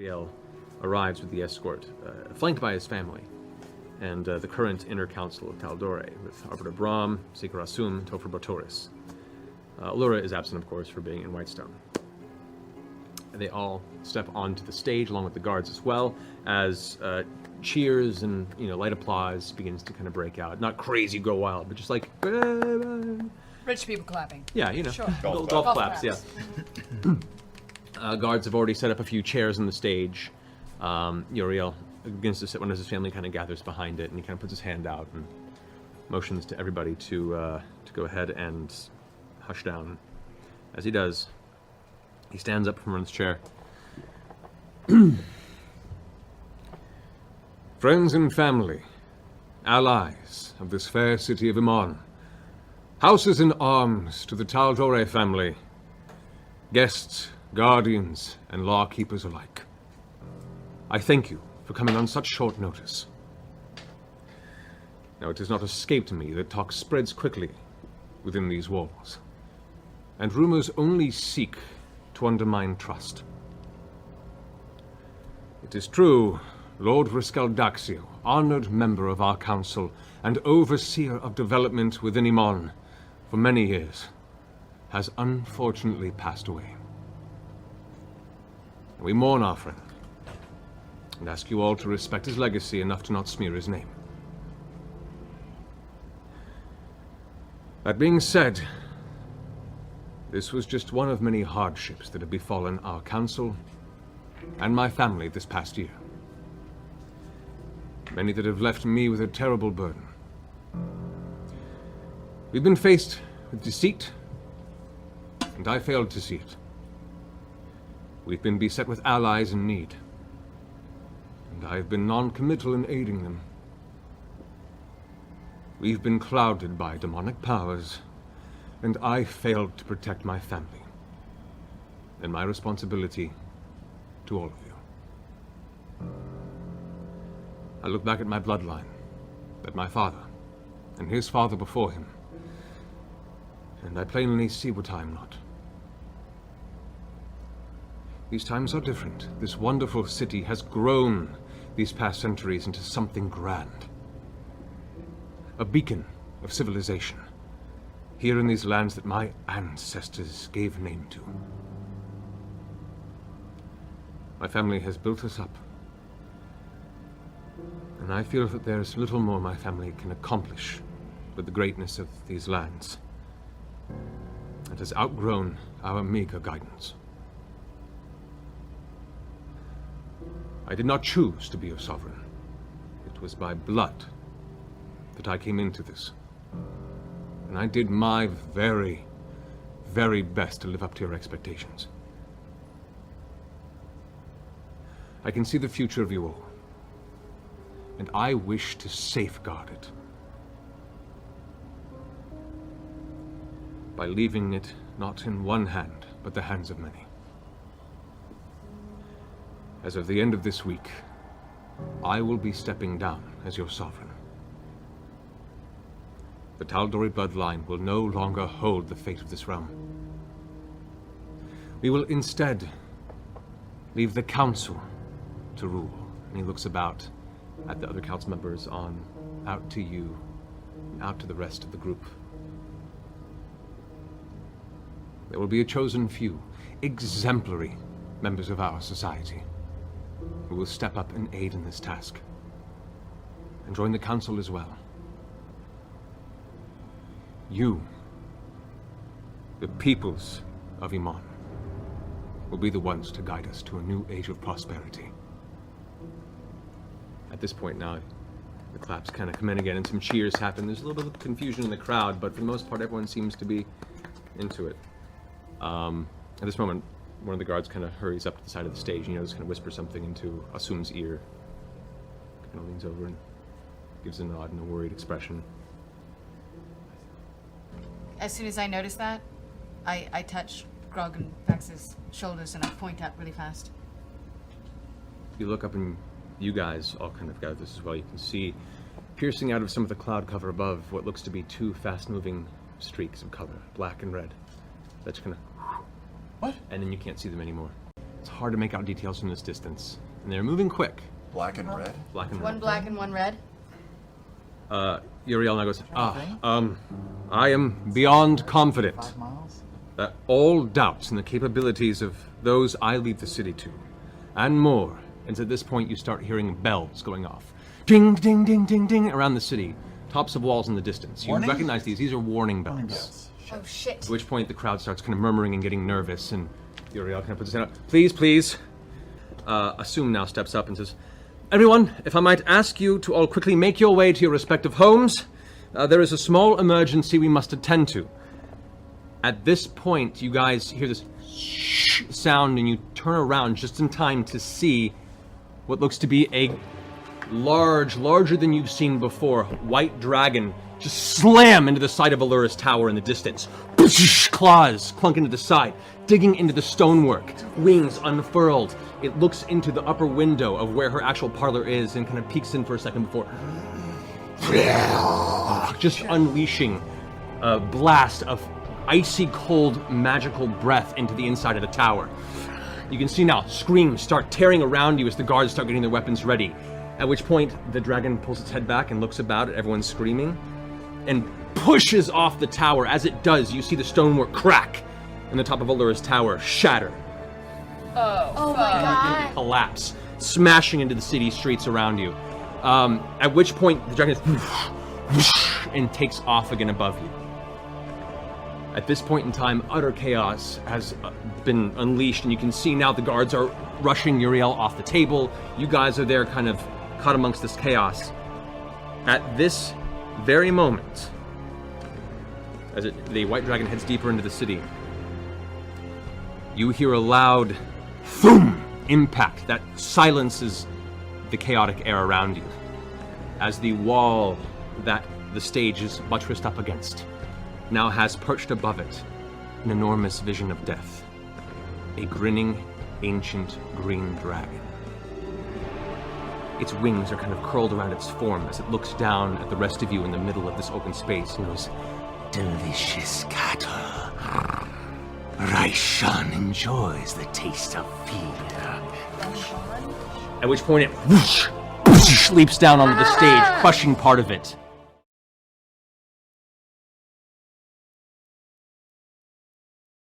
Ariel arrives with the escort, flanked by his family, and the current inner council of Taldore, with Arbiter Brahm, Seeker Asum, Topher Botoris. Allura is absent, of course, for being in Whitestone. They all step onto the stage, along with the guards as well, as cheers and light applause begins to kind of break out. Not crazy go wild, but just like... Rich people clapping. Yeah, Sure. Golf claps, yeah. Guards have already set up a few chairs on the stage. Uriel begins to sit when his family kind of gathers behind it, and he kind of puts his hand out and motions to everybody to go ahead and hush down. As he does, he stands up from his chair. Friends and family, allies of this fair city of Iman, houses in arms to the Taldore family, guests, guardians, and law-keepers alike. I thank you for coming on such short notice. Now, it has not escaped me that talk spreads quickly within these walls, and rumors only seek to undermine trust. It is true, Lord Riskaldaxio, honored member of our council and overseer of development within Iman for many years, has unfortunately passed away. We mourn our friend, and ask you all to respect his legacy enough to not smear his name. That being said, this was just one of many hardships that have befallen our council and my family this past year. Many that have left me with a terrible burden. We've been faced with deceit, and I failed to see it. We've been beset with allies in need, and I've been non-committal in aiding them. We've been clouded by demonic powers, and I failed to protect my family, and my responsibility to all of you. I look back at my bloodline, at my father, and his father before him, and I plainly see what I am not. These times are different. This wonderful city has grown these past centuries into something grand. A beacon of civilization, here in these lands that my ancestors gave name to. My family has built us up, and I feel that there's little more my family can accomplish with the greatness of these lands. It has outgrown our meager guidance. I did not choose to be your sovereign. It was by blood that I came into this. And I did my very, very best to live up to your expectations. I can see the future of you all, and I wish to safeguard it by leaving it not in one hand, but the hands of many. As of the end of this week, I will be stepping down as your sovereign. The Taldore bloodline will no longer hold the fate of this realm. We will instead leave the council to rule. And he looks about at the other council members, out to you, and out to the rest of the group. There will be a chosen few, exemplary members of our society, who will step up and aid in this task, and join the council as well. You, the peoples of Iman, will be the ones to guide us to a new age of prosperity. At this point now, the claps kind of come in again, and some cheers happen. There's a little bit of confusion in the crowd, but for the most part, everyone seems to be into it. At this moment, one of the guards kind of hurries up to the side of the stage, and just kind of whispers something into Asum's ear. Kind of leans over and gives a nod and a worried expression. As soon as I notice that, I touch Grog and Vex's shoulders and I point out really fast. You look up and you guys all kind of gather this as well. You can see, piercing out of some of the cloud cover above, what looks to be two fast-moving streaks of color, black and red. That's kind of... What? And then you can't see them anymore. It's hard to make out details from this distance. And they're moving quick. Black and red? Black and One red. black and one red. Uriel now goes, I am beyond confident 5 miles? that all doubts in the capabilities of those I lead the city to, and more. And at this point, you start hearing bells going off. Ding, ding, ding, ding, ding, around the city. Tops of walls in the distance. You Warning? recognize these are warning bells. Yes. Oh shit. At which point, the crowd starts kind of murmuring and getting nervous, and Uriel kind of puts his hand up. Please, please. Assume now steps up and says, everyone, if I might ask you to all quickly make your way to your respective homes. There is a small emergency we must attend to. At this point, you guys hear this sound and you turn around just in time to see what looks to be a larger than you've seen before, white dragon just slam into the side of Allura's tower in the distance. Claws clunk into the side, digging into the stonework, wings unfurled. It looks into the upper window of where her actual parlor is and kind of peeks in for a second before just unleashing a blast of icy cold magical breath into the inside of the tower. You can see now screams start tearing around you as the guards start getting their weapons ready. At which point the dragon pulls its head back and looks about at everyone screaming and pushes off the tower. As it does, you see the stonework crack and the top of Allura's tower shatter. Oh my god. Collapse, smashing into the city streets around you. At which point the dragon and takes off again above you. At this point in time, utter chaos has been unleashed, and you can see now the guards are rushing Uriel off the table. You guys are there kind of caught amongst this chaos. At this very moment, as the white dragon heads deeper into the city, you hear a loud thum impact that silences the chaotic air around you as the wall that the stage is buttressed up against now has perched above it an enormous vision of death. A grinning, ancient green dragon. Its wings are kind of curled around its form as it looks down at the rest of you in the middle of this open space and goes, delicious cattle. Raishan enjoys the taste of fear. At which point it leaps down onto the stage, crushing part of it.